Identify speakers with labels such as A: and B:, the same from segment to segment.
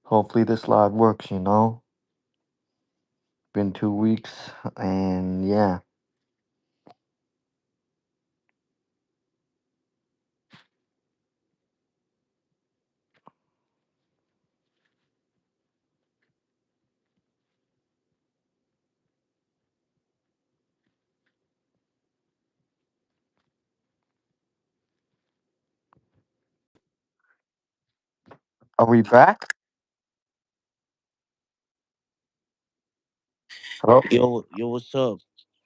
A: Hopefully this live works, you know? Been 2 weeks, and yeah. Are we back? Hello?
B: Yo, what's up?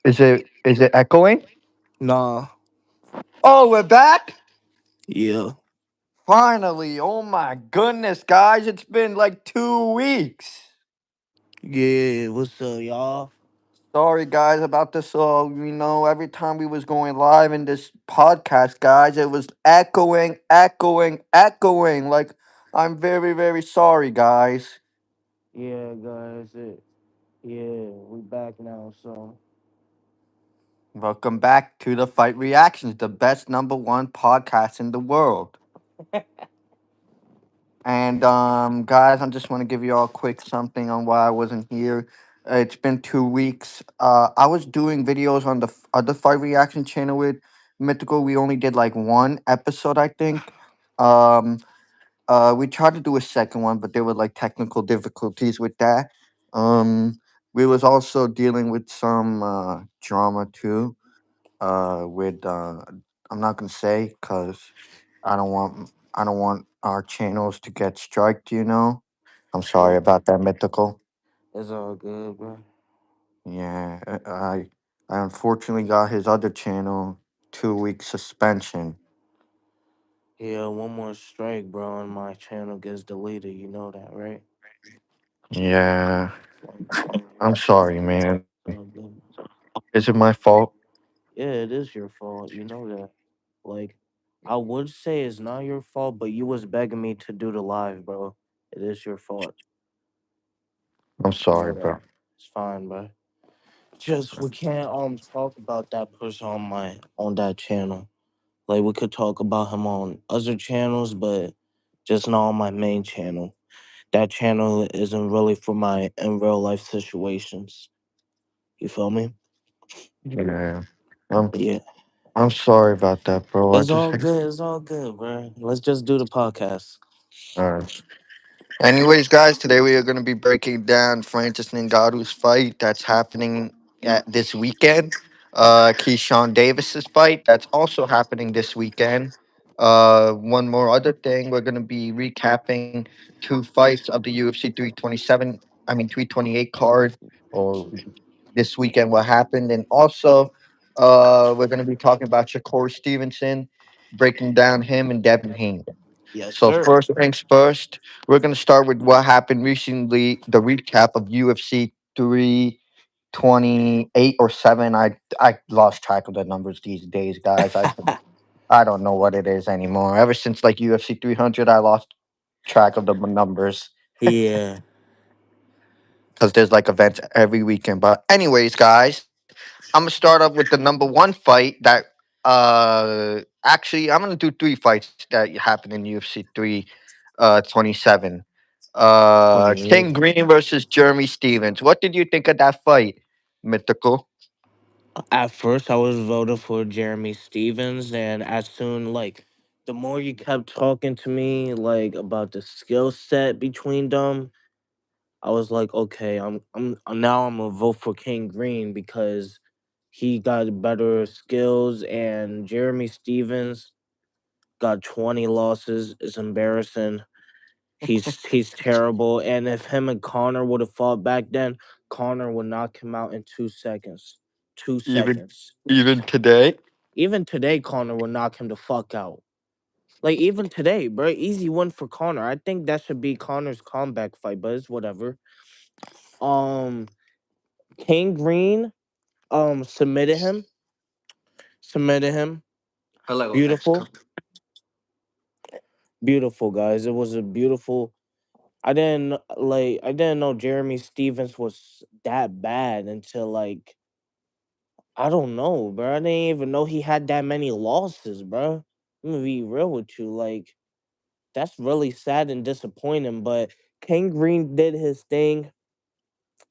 A: Is it echoing?
B: Nah.
A: Oh, we're back?
B: Yeah.
A: Finally. Oh my goodness, guys. It's been like 2 weeks.
B: Yeah, what's up, y'all?
A: Sorry, guys, about this. Every time we was going live in this podcast, guys, it was echoing, echoing, echoing. Like, I'm very, very sorry, guys.
B: Yeah, guys. Yeah, we back now, so.
A: Welcome back to the Fight Reactions, the best number one podcast in the world. And guys, I just want to give you all a quick something on why I wasn't here. It's been 2 weeks. I was doing videos on the other Fight Reaction channel with Mythical. We only did like one episode, I think. Um, we tried to do a second one, but there were like technical difficulties with that. Um, we was also dealing with some drama too. With I'm not gonna say because I don't want our channels to get striked. I'm sorry
B: Yeah,
A: about that, Mythical.
B: it's all good, bro.
A: Yeah, I unfortunately got his other channel 2 week suspension.
B: Yeah, one more strike, bro, and my channel gets deleted. You know that, right?
A: Yeah, I'm
B: It's
A: sorry, man.
B: all good.
A: Is it my fault?
B: Yeah, it is your fault. You know that. Like, I would say it's not your fault, but you was begging me to do the live, bro. It is your fault.
A: I'm
B: You
A: sorry,
B: know
A: bro.
B: that. It's fine, bro. Just we can't talk about that person on that channel. Like we could talk about him on other channels, but just not on my main channel. That channel isn't really for my in real life situations. You feel me?
A: Yeah, I'm
B: Yeah.
A: I'm sorry about that, bro. I
B: It's
A: just
B: all good. It's all good, bro. Let's just do the podcast.
A: uh, Anyways, guys, today we are going to be breaking down Francis Ngannou's fight that's happening at this weekend. Keyshawn Davis's fight that's also happening this weekend. One more other thing, we're going to be recapping two fights of the UFC 327, I mean 328 card, or this weekend what happened, and also we're going to be talking about Shakur Stevenson, breaking down him and Devin Haney.
B: Yes,
A: So
B: sir.
A: first things first, we're gonna start with what happened recently. The recap of UFC 328 or seven. I lost track of the numbers these days, guys. I don't know what it is anymore. Ever since like UFC 300, I lost track of the numbers
B: Yeah.
A: because there's like events every weekend. But anyways, guys, I'm gonna start off with the number one fight that actually I'm gonna do three fights that happened in UFC 327.
B: 28.
A: King Green versus Jeremy Stevens. What did you think of that fight, Mythical?
B: At first, I was voting for Jeremy Stevens, and as soon the more you kept talking to me about the skill set between them, I was like, okay, I'm gonna vote for King Green because he got better skills, and Jeremy Stevens got 20 losses. It's embarrassing. He's terrible, and if him and Connor would have fought back then, Connor would knock him out in 2 seconds. Two
A: Even
B: seconds.
A: even today?
B: Even today, Connor will knock him the fuck out. Like even today, bro, easy win for Connor. I think that should be Connor's comeback fight, but it's whatever. Um, King Green, submitted him.
A: Hello,
B: Beautiful,
A: ex.
B: beautiful guys. It was a beautiful. I didn't know Jeremy Stevens was that bad until I don't know, bro. I didn't even know he had that many losses, bro. I'm gonna be real with you, like. That's really sad and disappointing. But King Green did his thing,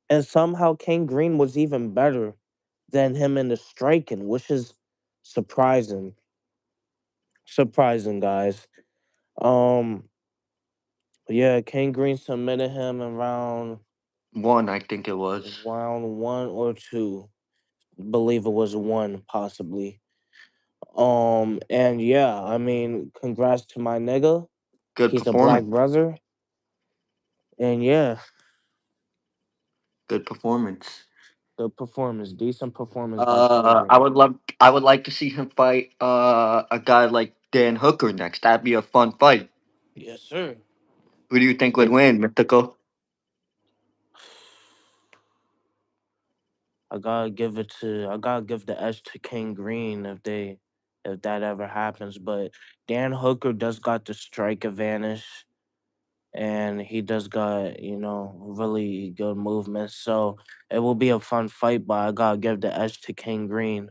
B: and somehow King Green was even better than him in the striking, which is surprising. Surprising, guys. Um, yeah, King Green submitted him in
A: One, I think it was.
B: round one or two. Believe it was one, possibly. And yeah, I mean, congrats to my nigga.
A: Good
B: He's a black
A: performance.
B: brother, and yeah,
A: Good performance.
B: good performance, decent performance by King
A: I
B: Green.
A: would love. I would like to see him fight a guy like Dan Hooker next. That'd be a fun fight.
B: Yes, sir.
A: Who do you think would
B: It,
A: win, Mythical?
B: I gotta give the edge to King Green if that ever happens. But Dan Hooker does got the strike advantage, and he does got really good movement. So it will be a fun fight. But I gotta give the edge to King Green.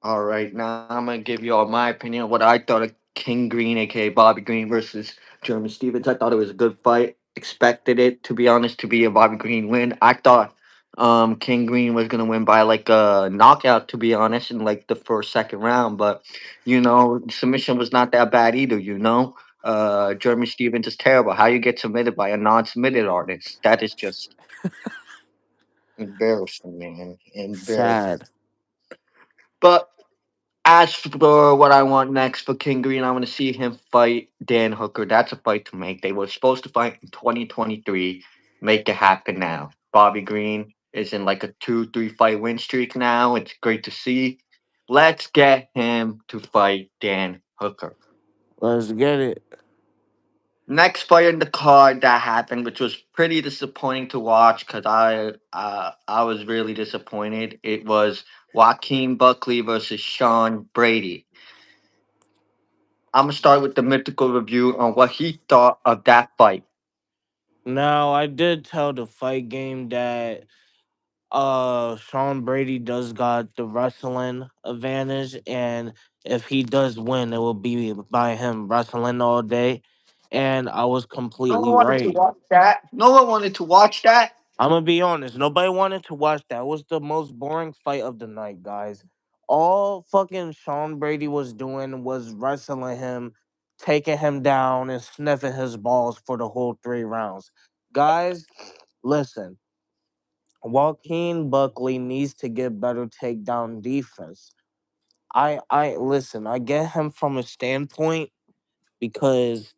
A: All right, now I'm gonna give you all my opinion of what I thought of King Green, aka Bobby Green, versus German Stevens. I thought it was a good fight. Expected it, to be honest, to be a Bobby Green win. I thought King Green was gonna win by like a knockout, to be honest, in like the first second round. But submission was not that bad either. Jeremy Stevens is terrible. How you get submitted by a non-submitted artist? That is just embarrassing, man. Embarrassing.
B: Sad.
A: But as for what I want next for King Green, I want to see him fight Dan Hooker. That's a fight to make. They were supposed to fight in 2023. Make it happen now. Bobby Green is in like a 2, 3 fight win streak now. It's great to see. Let's get him to fight Dan Hooker.
B: Let's get it.
A: Next fight in the card that happened, which was pretty disappointing to watch because I was really disappointed. It was Joaquin Buckley versus Sean Brady. I'm gonna start with the mythical review on what he thought of that fight.
B: Now I did tell the fight game that Sean Brady does got the wrestling advantage, and if he does win, it will be by him wrestling all day. And I was
A: No one
B: completely
A: wanted to
B: right.
A: watch that. No one wanted to watch that.
B: I'm gonna be honest. Nobody wanted to watch that. It was the most boring fight of the night, guys. All fucking Sean Brady was doing was wrestling him, taking him down, and sniffing his balls for the whole 3 rounds. Guys, listen. Joaquin Buckley needs to get better takedown defense. I listen. I get him from a standpoint because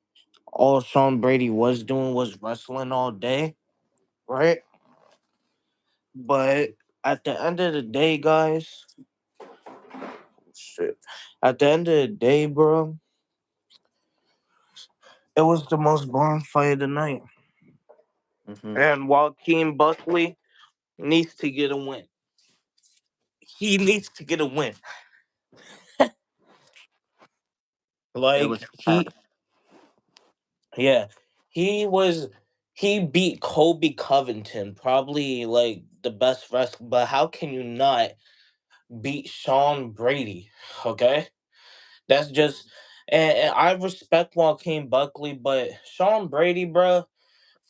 B: all Sean Brady was doing was wrestling all day, right? But at the end of the day, guys, shit. At the end of the day, bro, it was the most boring fight of the night.
A: Hmm.
B: And Joaquin Buckley needs to get a win. He needs to get a win.
A: It was
B: Like
A: bad.
B: yeah, he was. He beat Kobe Covington, probably like the best wrestler. But how can you not beat Sean Brady? Okay, that's just. And I respect Joaquin Buckley, but Sean Brady, bro.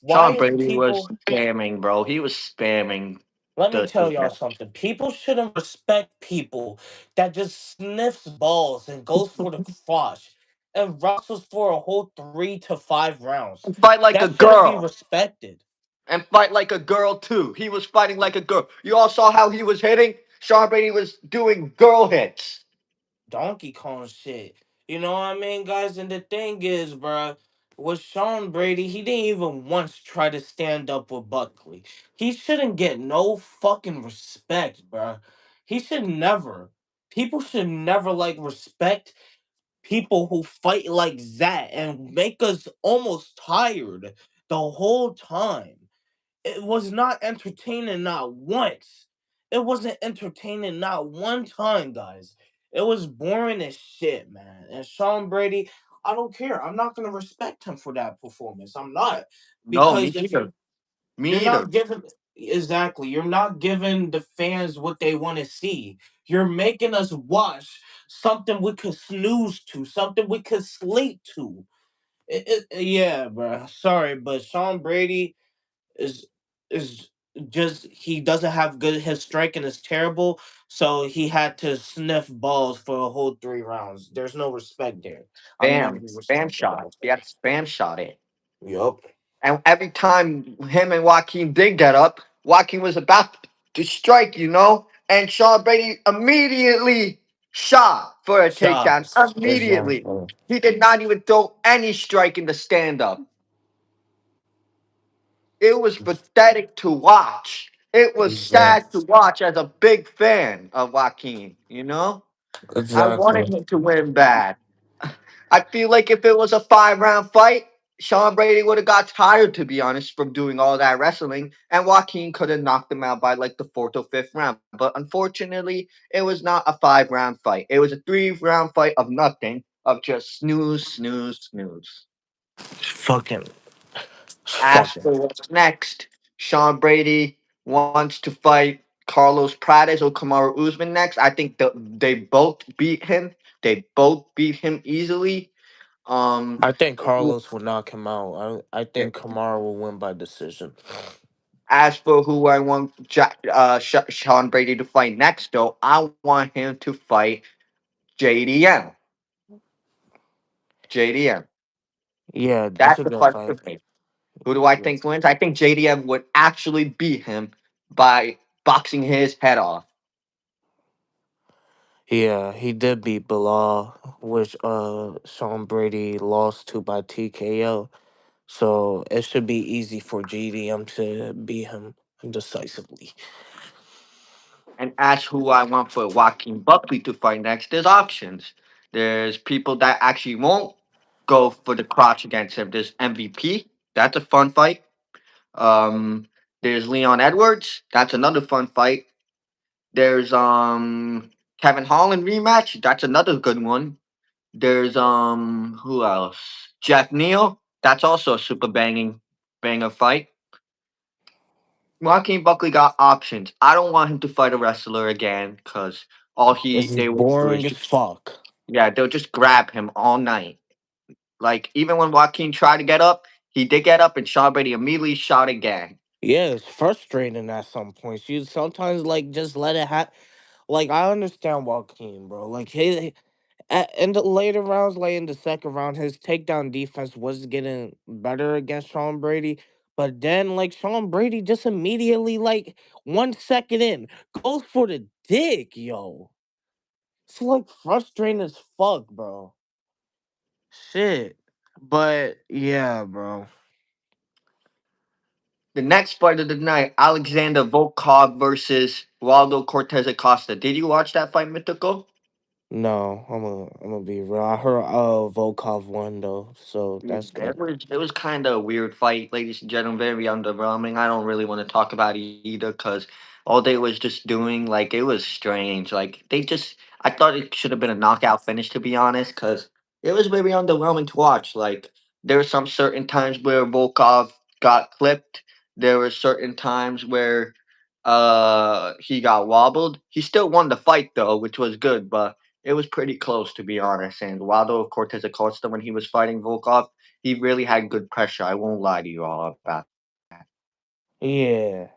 B: Why
A: Sean
B: is
A: Brady was
B: people?
A: spamming, bro. He was spamming
B: Let me
A: the
B: tell y'all
A: match.
B: something. People shouldn't respect people that just sniffs balls and goes for the crotch and wrestles for a whole 3 to 5 rounds.
A: And fight like a
B: That shouldn't be
A: girl.
B: respected.
A: And fight like a girl too. He was fighting like a girl. You all saw how he was hitting? Sean Brady was doing girl hits.
B: Donkey Kong shit. You know what I mean, guys? And the thing is, bruh, with Sean Brady, he didn't even once try to stand up with Buckley. He shouldn't get no fucking respect, bruh. He should never. People should never like respect people who fight like that and make us almost tired the whole time. It was not entertaining not once. It wasn't entertaining not one time, guys. It was boring as shit, man. And Sean Brady, I don't care. I'm not gonna respect him for that performance. I'm not.
A: No,
B: Because
A: me
B: if
A: either.
B: you're
A: Me
B: not
A: either.
B: giving exactly, you're not giving the fans what they want to see. You're making us watch something we could snooze to, something we could sleep to. Yeah, bro. Sorry, but Sean Brady is is just he doesn't have good. His striking is terrible, so he had to sniff balls for a whole 3 rounds. There's no respect there. I'm not
A: Spam,
B: gonna
A: spam
B: respect
A: shot.
B: that.
A: He had spam shot it.
B: Yup.
A: And every time him and Joaquin did get up, Joaquin was about to strike, and Sean Brady immediately shot for a takedown.
B: Shots.
A: Immediately.
B: Exactly.
A: He did not even throw any strike in the stand up. It was pathetic to watch. It was sad to
B: Exactly.
A: watch as a big fan of Joaquin. I
B: Exactly.
A: wanted him to win bad. I feel like if it was a 5 round fight, Sean Brady would have got tired, to be honest, from doing all that wrestling, and Joaquin could have knocked him out by like the fourth or fifth round. But unfortunately, it was not a 5 round fight. It was a 3 round fight of nothing, of just snooze, snooze, snooze.
B: Fucking.
A: As
B: Fucking.
A: for what's next, Sean Brady wants to fight Carlos Prates or Kamaru Usman next. I think they both beat him. They both beat him easily. Um,
B: I think Carlos will knock him out. I think Kamara will win by decision.
A: as for who I want Sean Brady to fight next, though, I want him to fight JDM. JDM.
B: Yeah, that's
A: That's
B: a
A: the
B: good
A: fight
B: fight.
A: for me. Who do I
B: Yes.
A: think wins? I think JDM would actually beat him by boxing his head off.
B: Yeah, he did beat Bilal, which Sean Brady lost to by TKO. So it should be easy for GDM to beat him decisively.
A: And as who I want for Joaquin Buckley to fight next, there's options. There's people that actually won't go for the crotch against him. There's MVP. That's a fun fight. Um, there's Leon Edwards. That's another fun fight. There's Kevin Holland rematch. That's another good one. There's who else? Jeff Neal. That's also a super banging banger fight. Joaquin Buckley got options. I don't want him to fight a wrestler again because all
B: This is
A: they will do
B: boring
A: is
B: as
A: just,
B: fuck.
A: yeah, they'll just grab him all night. Like even when Joaquin tried to get up, he did get up and Sean Brady immediately shot again.
B: Yeah, it's frustrating at some points. You sometimes like just let it happen. Like I understand Joaquin, bro. Like in the later rounds, like in the second round, his takedown defense was getting better against Sean Brady. But then, like Sean Brady, just immediately, like 1 second in, goes for the dick, yo. It's like frustrating as fuck, bro. Shit. But yeah, bro.
A: The next fight of the night, Alexander Volkov versus Waldo Cortez Acosta. Did you watch that fight, Mythical?
B: No, I'm gonna be real. I heard Volkov won though, so that's good.
A: It was kind of a weird fight, ladies and gentlemen. Very underwhelming. I don't really want to talk about it either because all they was just doing, like, it was strange. Like they just, I thought it should have been a knockout finish, to be honest, because it was very underwhelming to watch. Like there were some certain times where Volkov got clipped. There were certain times where he got wobbled. He still won the fight though, which was good, but it was pretty close, to be honest. And Waldo Cortez Acosta, when he was fighting Volkov, he really had good pressure. I won't lie to you all about that.
B: Yeah.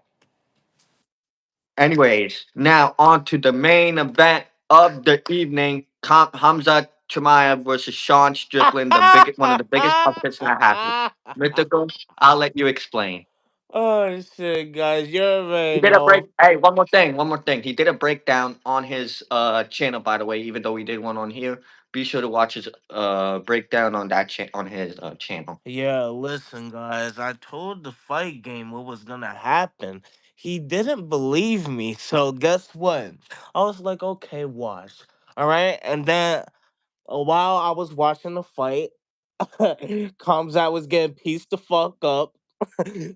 A: Anyways, now on to the main event of the evening: Hamza Chimaev versus Sean Strickland, one of the biggest upsets that happened. Mythical, I'll let you explain.
B: Oh shit, guys, you
A: He
B: already
A: did a break.
B: know.
A: Hey, one more thing. He did a breakdown on his channel, by the way. Even though we did one on here, be sure to watch his breakdown on on his channel.
B: Yeah, listen, guys. I told the fight game what was gonna happen. He didn't believe me, so guess what? I was like, okay, watch. All right, and then while I was watching the fight, Kamzat was getting pieced the fuck up.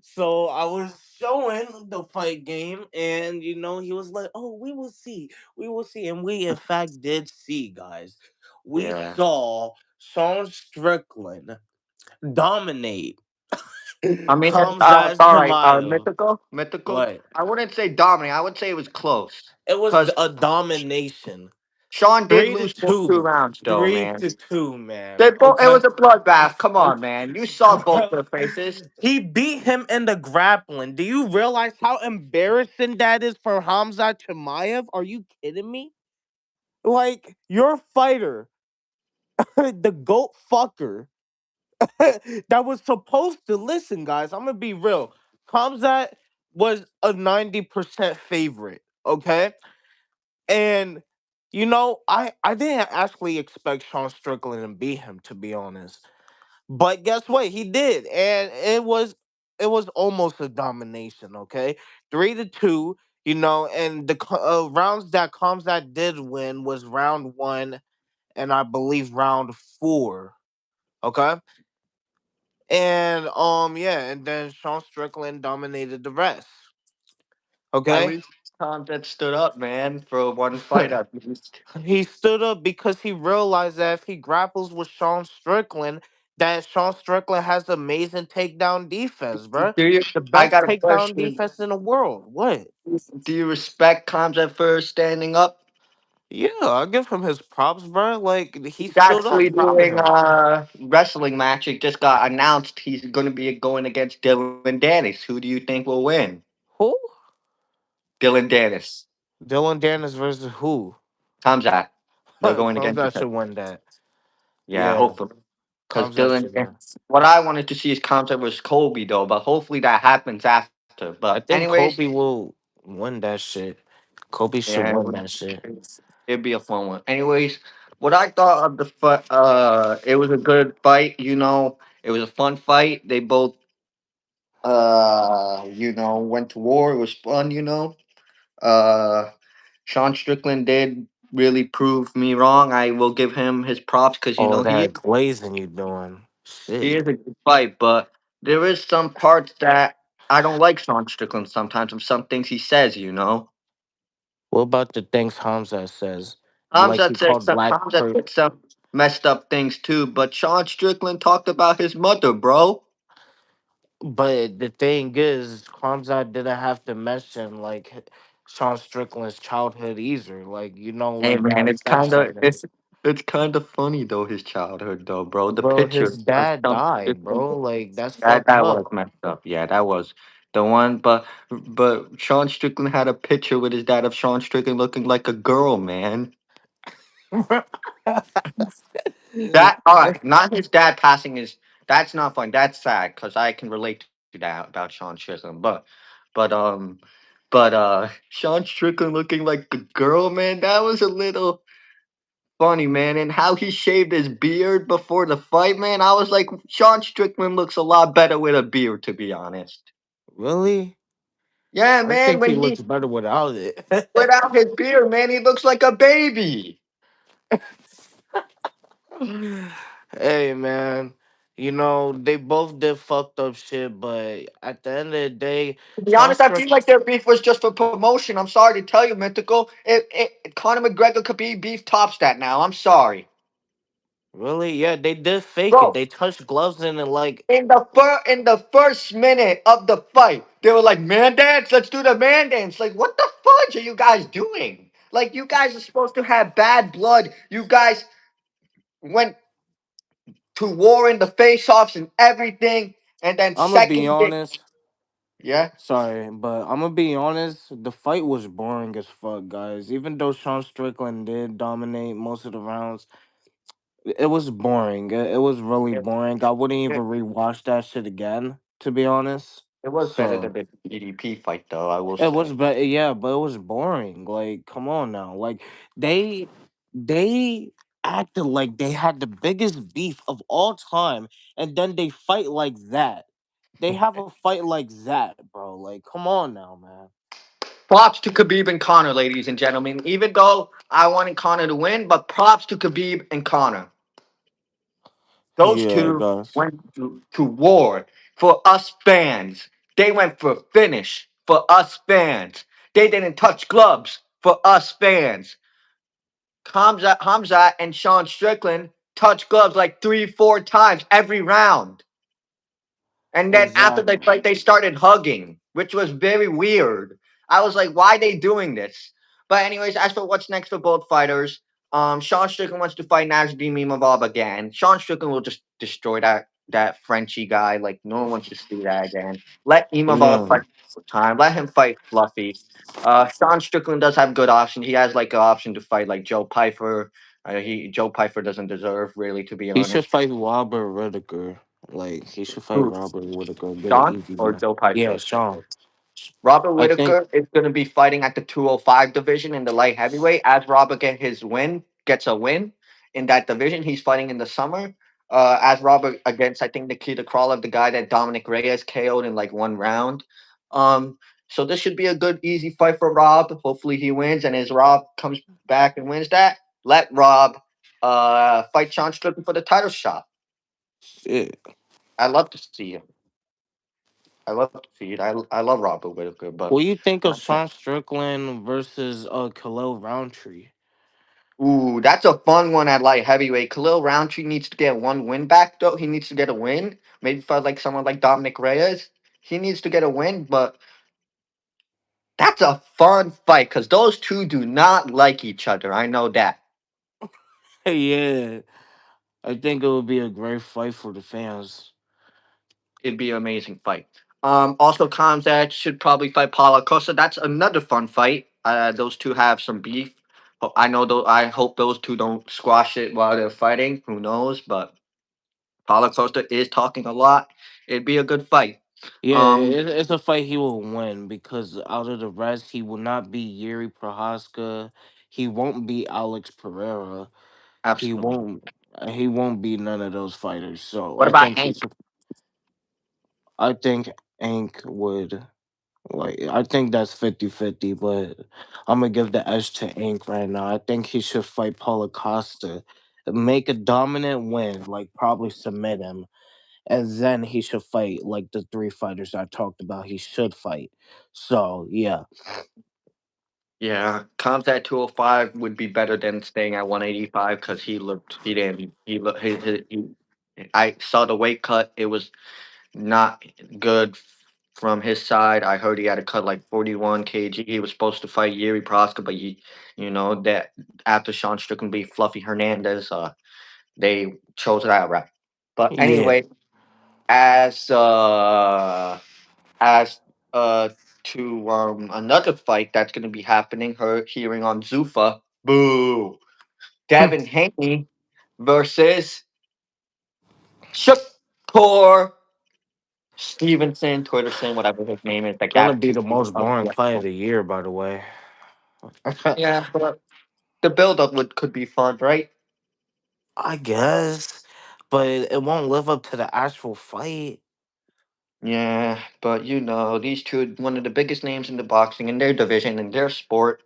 B: So I was showing the fight game, and he was like, "Oh, we will see," and we in fact did see, guys. We
A: Yeah.
B: saw Sean Strickland dominate
A: I mean,
B: Kamzat
A: sorry,
B: Chimaev.
A: mythical.
B: What?
A: I wouldn't say dominant. I would say it was close.
B: It was
A: Cause
B: a domination.
A: Sean did
B: Three to
A: lose both two
B: two.
A: rounds, though,
B: Three
A: man.
B: to two,
A: They
B: man.
A: both, it
B: Okay.
A: was a bloodbath. Come on, man. You saw both their faces.
B: He beat him in the grappling. Do you realize how embarrassing that is for Hamza Chimaev? Are you kidding me? Like, your fighter, the GOAT fucker, that was supposed to listen, guys. I'm gonna be real. Kamzat was a 90% favorite, okay? And I didn't actually expect Sean Strickland to beat him, to be honest. But guess what? He did, and it was almost a domination. Okay, 3-2. And the rounds that Kamzat did win was round one, and I believe round four. Okay, and yeah, and then Sean Strickland dominated the rest.
A: At
B: Okay.
A: least Tom that stood up, man, for one fight at least.
B: He stood up because he realized that if he grapples with Sean Strickland, that Sean Strickland has amazing takedown defense, bruh.
A: Do you?
B: The
A: I
B: best
A: got a
B: takedown
A: question.
B: defense in the world. What?
A: Do you respect Kamzat for standing up?
B: Yeah, I'll give him his props, bruh. Like, he
A: He's
B: stood up.
A: actually
B: Proud of
A: doing
B: him.
A: a wrestling match. It just got announced he's going to be going against Dylan Dennis. Who do you think will win?
B: Who?
A: Dylan Dennis.
B: Dylan Dennis versus who?
A: Kamzat. They're going against each
B: Kamzat
A: other.
B: should win that.
A: Yeah,
B: Yeah,
A: hopefully. Because
B: Kamzat should
A: Dylan,
B: win.
A: what I wanted to see is Kamzat versus Colby though, but hopefully that happens after. But
B: I think
A: anyways,
B: Kobe will win that shit. Kobe should
A: yeah,
B: win that shit.
A: it'd be a fun one. Anyways, what I thought of the fight, it was a good fight. It was a fun fight. They both, went to war. It was fun. Uh, Sean Strickland did really prove me wrong. I will give him his props because
B: Oh,
A: he
B: that glazing you doing.
A: he
B: Shit.
A: is a good fight, but there is some parts that I don't like Sean Strickland sometimes of some things he says.
B: What about the things Hamza says? Like he
A: Hamzat said
B: called
A: some
B: black
A: Hamzat
B: per
A: said some messed up things too, but Sean Strickland talked about his mother, bro.
B: but the thing is, Hamza didn't have to mention like Sean Strickland's childhood either. Like,
A: Hey
B: like
A: man,
B: that affects something.
A: it's kind of funny though his childhood though, bro. The
B: Bro,
A: picture
B: his
A: of
B: dad
A: Sean
B: died,
A: Strickland,
B: bro. Like, that's
A: that
B: fucked
A: that was
B: up.
A: messed up. Yeah, that was the one. But Sean Strickland had a picture with his dad of Sean Strickland looking like a girl, man. That all right, not his dad passing his. That's not fun. That's sad because I can relate to that about Sean Strickland. But Sean Strickland looking like a girl, man. That was a little funny, man. And how he shaved his beard before the fight, man. I was like, Sean Strickland looks a lot better with a beard, to be honest.
B: Really?
A: Yeah,
B: I
A: man.
B: think he
A: When
B: looks
A: he
B: better without it.
A: without his beard, man, he looks like a baby.
B: Hey man, they both did fucked up shit, but at the end of the day,
A: To be
B: Sean
A: honest, I
B: Strick
A: feel like their beef was just for promotion. I'm sorry to tell you, Mythical. Conor McGregor could be beef tops that now. I'm sorry,
B: really, yeah, they did fake it.
A: bro.
B: They touched gloves in and like,
A: In the first minute of the fight, they were like, "Man dance, let's do the man dance." Like, what the fudge are you guys doing? Like, you guys are supposed to have bad blood. You guys went to war in the face-offs and everything, and then
B: I'm gonna be
A: second day,
B: honest.
A: yeah,
B: Sorry, but I'm gonna be honest. The fight was boring as fuck, guys. Even though Sean Strickland did dominate most of the rounds, it was boring. It was really
A: it,
B: boring. I wouldn't
A: it,
B: even rewatch that shit again, to be honest.
A: it was better
B: So
A: than the DDP fight, though. I will
B: it was
A: say.
B: better, yeah, but it was boring. Like, come on now. Like, they they acted like they had the biggest beef of all time, and then they fight like that. They have a fight like that, bro. Like, come on now, man.
A: Props to Khabib and Connor, ladies and gentlemen. Even though I wanted Connor to win, but props to Khabib and Connor. Those
B: Yeah,
A: two
B: guys.
A: went to war for us fans. They went for finish for us fans. They didn't touch gloves for us fans. Hamza and Sean Strickland touched gloves like 3, 4 times every round. And then after the
B: Exactly.
A: fight, they started hugging, which was very weird. I was like, why they doing this? But anyways, as for what's next for both fighters, Sean Strickland wants to fight Nasruddin Imavov again. Sean Strickland will just destroy that Frenchy guy. Like no one wants to see that again. Let Imavov
B: Yeah,
A: fight for time. Let him fight Fluffy. Sean Strickland does have good options. He has like an option to fight like Joe Pyfer. Joe Pyfer doesn't deserve really, to be
B: he should
A: honest.
B: fight Robert Whitaker. Like he should fight
A: Who?
B: Robert Whitaker. Get an
A: Sean
B: easy
A: or
B: win.
A: Joe
B: Yeah,
A: Pyfer?
B: Sean.
A: Robert
B: I think.
A: Whitaker is going to be fighting at the 205 division in the light heavyweight. As Robert gets a win in that division, he's fighting in the summer. As Robert against, I think, Nikita Kralov, the guy that Dominic Reyes KO'd in like one round. Um, so this should be a good, easy fight for Rob. Hopefully he wins, and as Rob comes back and wins that, let Rob fight Sean Strickland for the title shot.
B: Shit.
A: I love to see it. I love to see it. I love Robert Whitaker, but
B: What do you think of Sean Strickland versus Khalil Roundtree?
A: ooh, that's a fun one at light heavyweight. Khalil Roundtree needs to get one win back though. He needs to get a win. Maybe for like someone like Dominic Reyes. He needs to get a win, but that's a fun fight because those two do not like each other. I know that.
B: Yeah, I think it would be a great fight for the fans.
A: It'd be an amazing fight. Also Kamzat should probably fight Paulo Costa. That's another fun fight. Those two have some beef. I know though. I hope those two don't squash it while they're fighting. Who knows? But Paulo Costa is talking a lot. It'd be a good fight.
B: Yeah,
A: Um,
B: it's a fight he will win because out of the rest, he will not be Yuri Prohaska. He won't be Alex Pereira. He
A: Absolutely.
B: won't. He won't be none of those fighters. So
A: What
B: I
A: about
B: think he
A: Hank?
B: should. I think Ank would. Like I think that's 50-50, but I'm gonna give the edge to Ink right now. I think he should fight Paulo Costa, make a dominant win, like probably submit him, and then he should fight like the three fighters I talked about. He should fight. So yeah,
A: Yeah, Combs at 205 would be better than staying at 185 because he didn't, he looked, I saw the weight cut. It was not good from his side. I heard he had to cut like 41 kg. He was supposed to fight Yuri Proska, but that after Sean Strickland beat Fluffy Hernandez, they chose that route. But
B: yeah.
A: anyway, as as uh to another fight that's going to be happening her hearing on Zufa. Boo. Devin Haney versus Shakur Stevenson, Twitterson, whatever his name is. Like
B: Gonna
A: that
B: be
A: two
B: the most
A: of
B: boring fight of the year, by the way.
A: yeah, but the build up would could be fun, right?
B: I guess, but it won't live up to the actual fight.
A: Yeah, but these two one of the biggest names in the boxing in their division in their sport.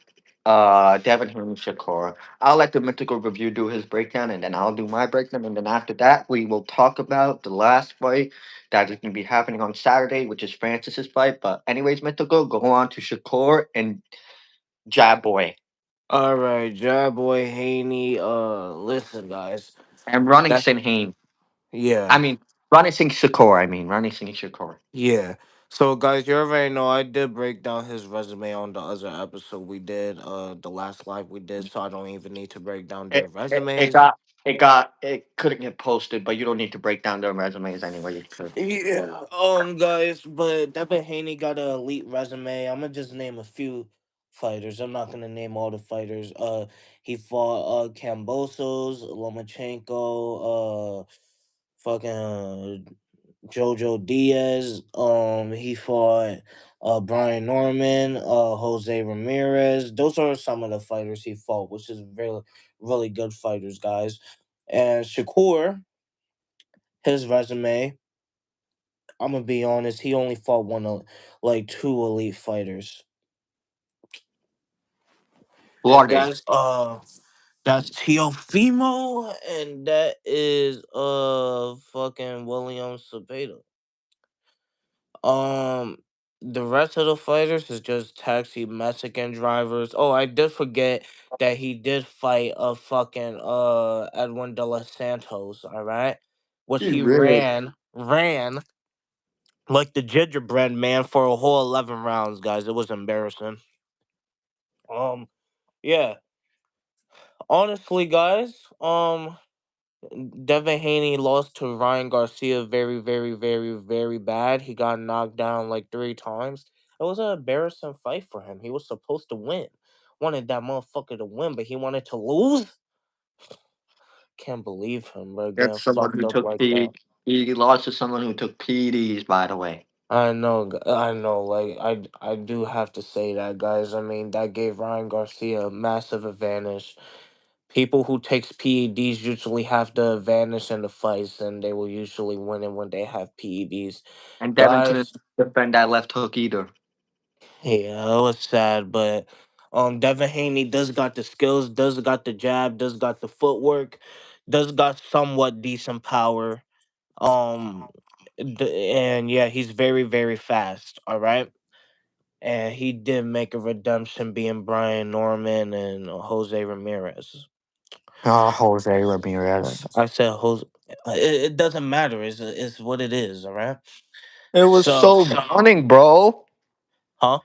A: Devin Haney Shakur. I'll let the Mythical Review do his breakdown, and then I'll do my breakdown, and then after that, we will talk about the last fight that is going to be happening on Saturday, which is Francis's fight. But anyways, Mythical, go on to Shakur and Jab Boy.
B: All right, Job Boy Haney. Listen, guys.
A: And Running
B: That's
A: Sin Hain. I
B: yeah,
A: mean, Running Singh Shakur. I mean, Running Singh Shakur.
B: yeah. So, guys, you already know I did break down his resume on the other episode we did, the last live we did. So I don't even need to break down their
A: It
B: resumes.
A: it couldn't get posted, but you don't need to break down their resumes anyway. Because
B: Yeah, guys, but Devin Haney got an elite resume. I'm gonna just name a few fighters. I'm not gonna name all the fighters. He fought Kambosos, Lomachenko, fucking Jojo Diaz. He fought Brian Norman, Jose Ramirez. Those are some of the fighters he fought, which is really really good fighters, guys. And Shakur, his resume. I'm gonna be honest. He only fought like two elite fighters,
A: who are
B: and
A: they?
B: that's Teofimo, and that is fucking William Cepeda. Um, the rest of the fighters is just taxi Mexican drivers. Oh, I did forget that he did fight a fucking Edwin de los Santos. All right, which
A: He
B: he
A: really
B: ran like the gingerbread man for a whole 11 rounds, guys. It was embarrassing. Um, yeah. Honestly, guys, Devin Haney lost to Ryan Garcia very, very, very, very bad. He got knocked down like 3 times. It was an embarrassing fight for him. He was supposed to win. Wanted that motherfucker to win, but he wanted to lose. Can't believe him, bro. Getting
A: That's someone
B: fucked
A: who
B: up
A: took
B: like
A: P.
B: that.
A: He lost to someone who took PEDs, by the way.
B: I know. Like I do have to say that, guys. I mean, that gave Ryan Garcia a massive advantage. People who takes PEDs usually have the advantage in the fights, and they will usually win it when they have PEDs.
A: And Devin couldn't
B: Guys,
A: defend that left hook either.
B: yeah, it was sad, but Devin Haney does got the skills, does got the jab, does got the footwork, does got somewhat decent power. Um, and yeah, he's very very fast. All right, and he did make a redemption being Brian Norman and Jose Ramirez.
A: Jose Ramirez.
B: I said Jose. It doesn't matter. It's what it is. All right.
A: It was
B: So,
A: so running, bro.
B: huh?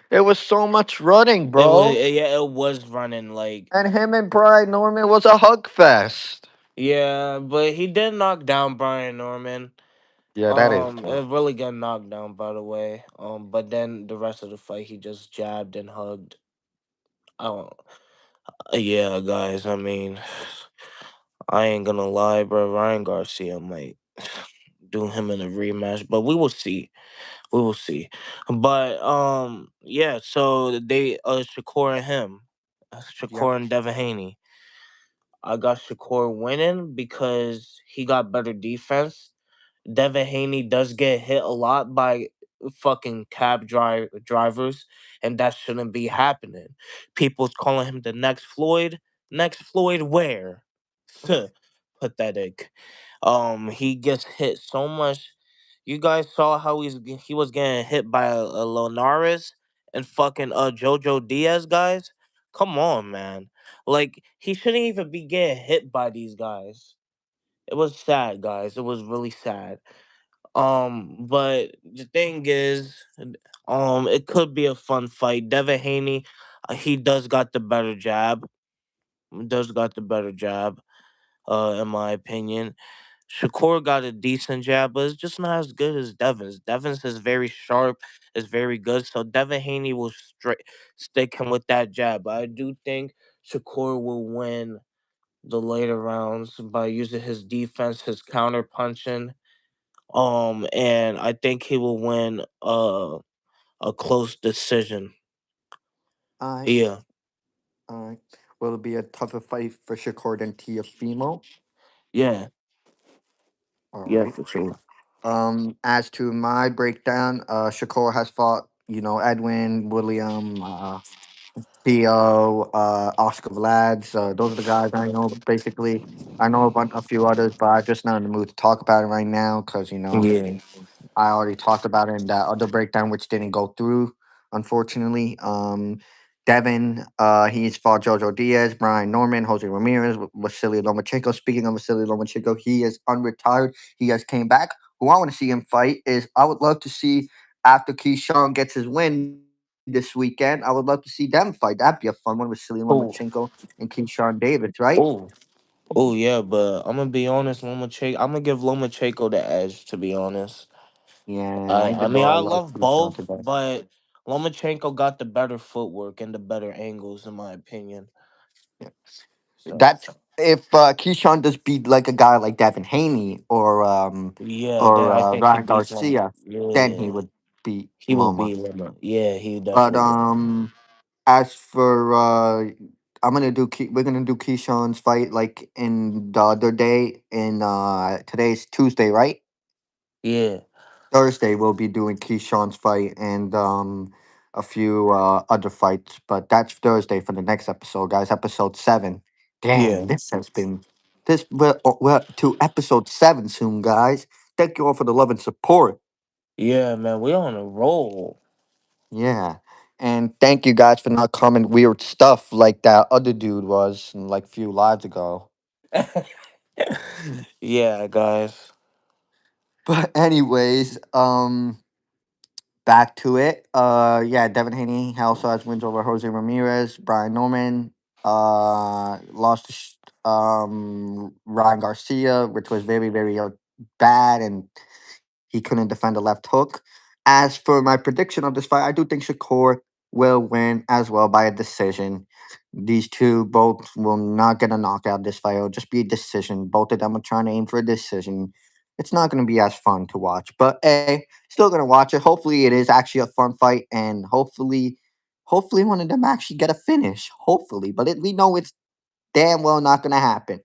A: It was so much running,
B: It was,
A: bro.
B: yeah, it was running like,
A: And him and Brian Norman was a hug fest.
B: yeah, but he did knock down Brian Norman.
A: Yeah, that is true.
B: It really got knocked down, by the way. But then the rest of the fight, he just jabbed and hugged. Oh, yeah, guys. I mean, I ain't gonna lie, bro. Ryan Garcia might do him in a rematch, but we will see. We will see. But yeah. So they Shakur and him,
A: Yep.
B: Shakur and Devin Haney. I got Shakur winning because he got better defense. Devin Haney does get hit a lot by fucking drivers, and that shouldn't be happening. People's calling him the next Floyd. Next Floyd, where? Pathetic. He gets hit so much. You guys saw how he was getting hit by a Linares and fucking Jojo Diaz, guys. Come on, man. Like he shouldn't even be getting hit by these guys. It was sad, guys. It was really sad. But the thing is, it could be a fun fight. Devin Haney, he does got the better jab. Does got the better jab, in my opinion. Shakur got a decent jab, but it's just not as good as Devin's. Devin's is very sharp, is very good. So Devin Haney will stick him with that jab. But I do think Shakur will win the later rounds by using his defense, his counter punching. And I think he will win a close decision.
A: Alright.
B: Yeah,
A: Alright. Will it be a tougher fight for Shakur than Tiafimo?
B: yeah, yeah,
A: Alright.
B: for sure.
A: As to my breakdown, Shakur has fought, Edwin, William, Theo, Oscar Vlads. Those are the guys I know. Basically, I know about a few others, but I'm just not in the mood to talk about it right now because
B: Yeah,
A: I already talked about it in that other breakdown, which didn't go through, unfortunately. Devin, he's fought Jojo Diaz, Brian Norman, Jose Ramirez, Vasily Lomachenko. Speaking of Vasily Lomachenko, he is unretired. He has came back. Who I want to see him fight is I would love to see after Keyshawn gets his win this weekend. I would love to see them fight. That'd be a fun one, Vasily
B: oh,
A: Lomachenko and Keyshawn Davis, right?
B: oh, oh, yeah. But I'm gonna be honest, Lomachenko. I'm gonna give Lomachenko the edge. To be honest,
A: Yeah,
B: I
A: even
B: mean
A: though I
B: I
A: love
B: love
A: Keyshawn
B: both,
A: today.
B: but Lomachenko got the better footwork and the better angles, in my opinion.
A: Yeah.
B: So
A: That's if Keyshawn does beat like a guy like Devin Haney
B: yeah, then
A: or
B: I think he
A: Ryan
B: beats Loma.
A: Garcia, then he
B: Yeah,
A: would beat
B: he will
A: Loma.
B: beat Loma. Yeah, he
A: But
B: definitely will.
A: as for we're gonna do Keyshawn's fight like in the other day in today's Tuesday, right?
B: Yeah,
A: Thursday we'll be doing Keyshawn's fight and a few other fights, but that's Thursday for the next episode, guys. Episode 7.
B: yeah.
A: Damn, this has been this we're to episode 7 soon, guys. Thank you all for the love and support.
B: Yeah, man, we on a roll.
A: Yeah. And thank you guys for not commenting weird stuff like that other dude was like a few lives ago.
B: Yeah, guys.
A: But anyways, back to it. Yeah, Devin Haney also has wins over Jose Ramirez, Brian Norman. Lost to Ryan Garcia, which was very very bad, and he couldn't defend the left hook. As for my prediction of this fight, I do think Shakur will win as well by a decision. These two both will not get a knockout this fight. It'll just be a decision. Both of them are trying to aim for a decision. It's not going to be as fun to watch, but hey, still going to watch it. Hopefully, it is actually a fun fight, and hopefully one of them actually get a finish. Hopefully, but we know it's damn well not going to happen.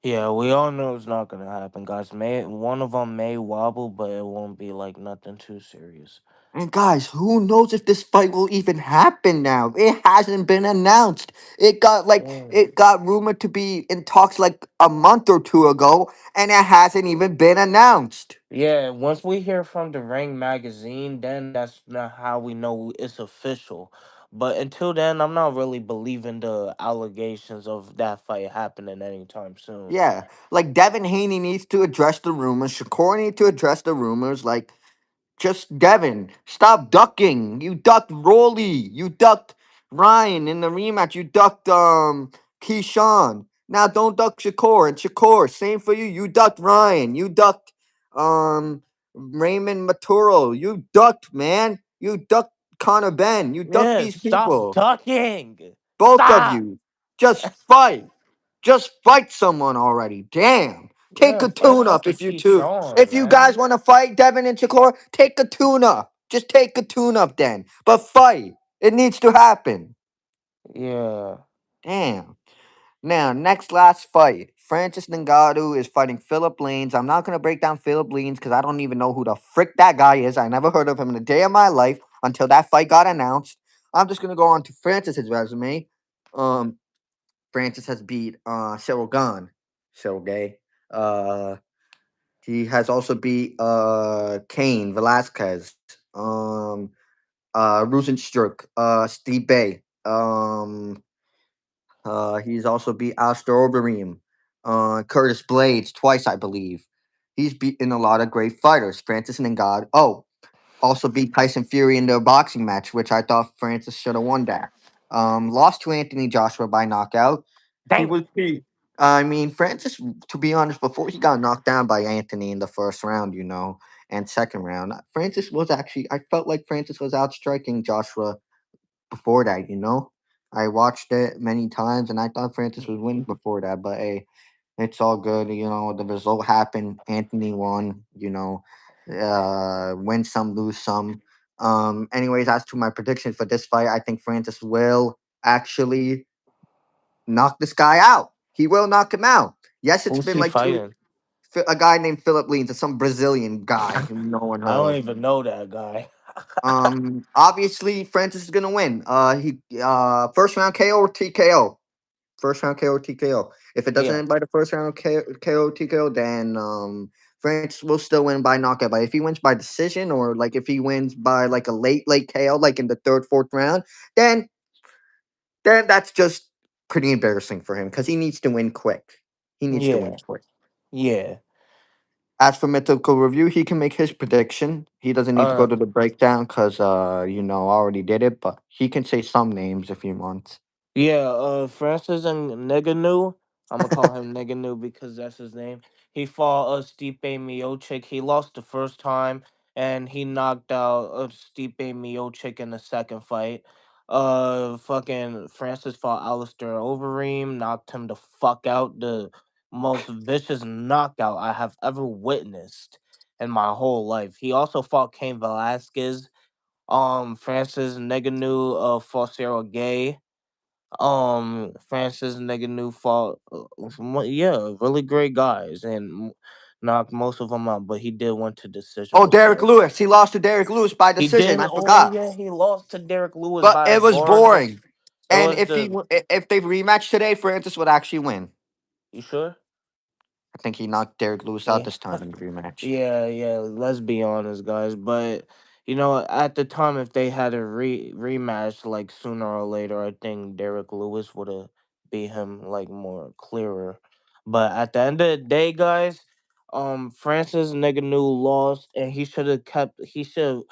B: Yeah, we all know it's not gonna happen, guys. May one of them may wobble, but it won't be like nothing too serious.
A: And guys, who knows if this fight will even happen now? It hasn't been announced. It got rumored to be in talks like a month or two ago, and it hasn't even been announced.
B: Yeah, once we hear from the Ring magazine, then that's not how we know it's official. But until then, I'm not really believing the allegations of that fight happening anytime soon.
A: Yeah, like Devin Haney needs to address the rumors. Shakur needs to address the rumors. Like, just Devin, stop ducking. You ducked Rolly. You ducked Ryan in the rematch. You ducked Keyshawn. Now don't duck Shakur. And Shakur, same for you. You ducked Ryan. You ducked um Raymond Maturo. You ducked, man. You ducked Connor Ben. You ducked
B: Yeah,
A: these
B: stop
A: people.
B: talking.
A: Both of
B: Stop.
A: you. Just fight. Just fight someone already. Damn. Take
B: Yeah,
A: a
B: fight
A: tune up
B: Mr.
A: if you two.
B: Keyshawn,
A: If you guys
B: man.
A: want to fight Devin and Shakur, take a tune up. Just take a tune up then. But fight. It needs to happen.
B: Yeah.
A: Damn. Now, next last fight. Francis Ngannou is fighting Philip Lanes. I'm not gonna break down Philip Lanes because I don't even know who the frick that guy is. I never heard of him in a day of my life until that fight got announced. I'm just gonna go on to Francis's resume. Um, Francis has beat Cyril Gahn, Cyril Gay. Uh, he has also beat Kane Velasquez, Rosenstruck, Steve Bay. He's also beat Alistair Overeem, Curtis Blades twice, I believe. He's beaten a lot of great fighters. Francis Ngannou. Oh, also beat Tyson Fury in their boxing match, which I thought Francis should have won that. Lost to Anthony Joshua by knockout. He
B: Damn.
A: was beat. I mean, Francis, to be honest, before he got knocked down by Anthony in the first round, and second round, Francis was actually, I felt like Francis was outstriking Joshua before that. I watched it many times and I thought Francis was winning before that, but hey, it's all good. The result happened. Anthony won. Win some, lose some. Anyways, as to my prediction for this fight, I think Francis will actually knock this guy out. He will knock him out. Yes, it's
B: Who's
A: been
B: he
A: like two.
B: fighting?
A: A guy named Philip Leans, some Brazilian guy who no one
B: I
A: heard
B: don't
A: of.
B: even know that guy.
A: Obviously Francis is gonna win. He first round KO or TKO. First round KO TKO. If it doesn't
B: Yeah.
A: end by the first round KO TKO, then France will still win by knockout. But if he wins by decision or like if he wins by like a late KO, like in the third, fourth round, then that's just pretty embarrassing for him because he needs to win quick. He needs to win
B: Yeah.
A: quick.
B: Yeah.
A: As for mythical review, he can make his prediction. He doesn't need to go
B: Uh
A: to the breakdown because I already did it, but he can say some names if he wants.
B: Yeah, Francis and Ngannou. I'm gonna call him Ngannou because that's his name. He fought Stipe Miocic. He lost the first time, and he knocked out Stipe Miocic in the second fight. Fucking Francis fought Alistair Overeem, knocked him the fuck out. The most vicious knockout I have ever witnessed in my whole life. He also fought Cain Velasquez. Francis Ngannou fought Sarah Gay. Francis Ngannou fought, yeah, really great guys and knocked most of them out, but he did win to decision
A: Oh, Derek
B: before.
A: Lewis. He lost to Derek Lewis by
B: He
A: decision.
B: did.
A: I
B: Oh
A: forgot.
B: yeah, he lost to Derek Lewis
A: But
B: by a
A: it was
B: varnish.
A: boring.
B: It
A: And
B: was the.
A: if they rematch today, Francis would actually win.
B: You sure?
A: I think he knocked Derek Lewis out
B: Yeah.
A: this time in the rematch.
B: Yeah, yeah. Let's be honest, guys. But at the time, if they had a rematch, like sooner or later, I think Derek Lewis would have beat him like more clearer. But at the end of the day, guys, Francis Ngannou lost, and he should have kept. He should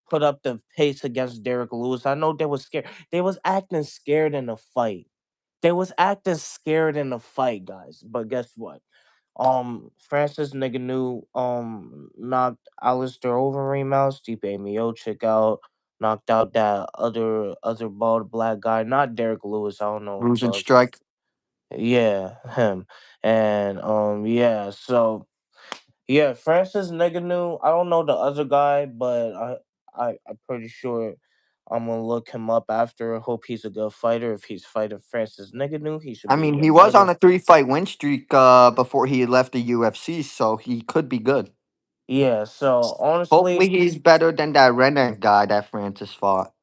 B: put up the pace against Derek Lewis. I know they was scared. They was acting scared in the fight. They was acting scared in the fight, guys. But guess what? Francis Ngannou knocked Alistair Overeem out, Stipe Miocic out, knocked out that other bald black guy, not Derek Lewis. I don't know.
A: Bruise and strike.
B: Yeah, him. And yeah, so yeah, Francis Ngannou. I don't know the other guy, but I'm pretty sure I'm gonna look him up after. I hope he's a good fighter. If he's fighting Francis Ngannou, he should
A: I
B: be a
A: mean,
B: good
A: he was on
B: fighter.
A: a 3-fight win streak before he left the UFC, so he could be good.
B: Yeah, so
A: Hopefully,
B: honestly,
A: he's better than that Renner guy that Francis fought.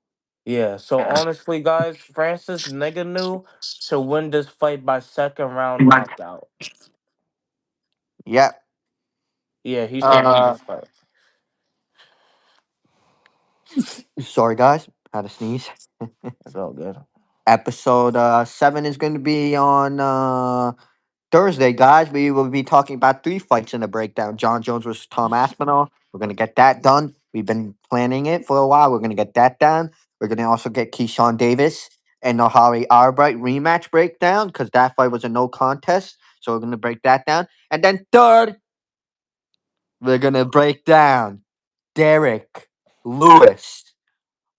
B: yeah, so honestly, guys, Francis Ngannou should win this fight by second round knockout.
A: Yeah.
B: Yeah, he should win
A: Uh,
B: this fight.
A: sorry, guys. Had a sneeze.
B: It's all good.
A: Episode 7 is going to be on Thursday, guys. We will be talking about 3 fights in the breakdown. John Jones versus Tom Aspinall. We're going to get that done. We've been planning it for a while. We're going to get that done. We're going to also get Keyshawn Davis and Nahari Albright rematch breakdown because that fight was a no contest. So we're going to break that down. And then third, we're going to break down Derek Lewis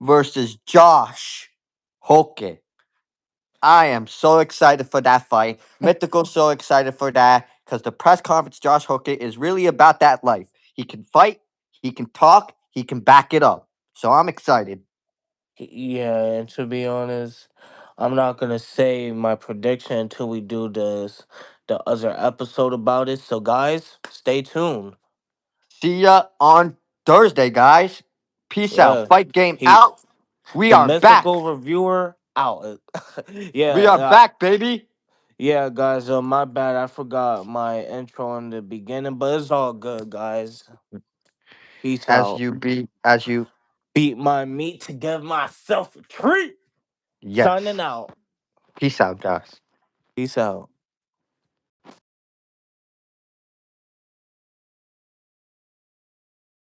A: versus Josh Hoke. I am so excited for that fight. Mythical so excited for that because the press conference, Josh Hoke is really about that life. He can fight, he can talk, he can back it up. So I'm excited.
B: Yeah, and to be honest, I'm not gonna say my prediction until we do the other episode about it. So guys, stay tuned.
A: See ya on Thursday, guys. Peace out.
B: Yeah,
A: Fight game
B: he
A: out. We
B: the
A: are back.
B: mythical reviewer out.
A: We are
B: Yeah,
A: back, baby.
B: yeah, guys. My bad. I forgot my intro in the beginning, but it's all good, guys. Peace
A: As
B: out.
A: you be, as you,
B: Beat my meat to give myself a treat.
A: yes.
B: Signing out.
A: Peace out, guys.
B: Peace out.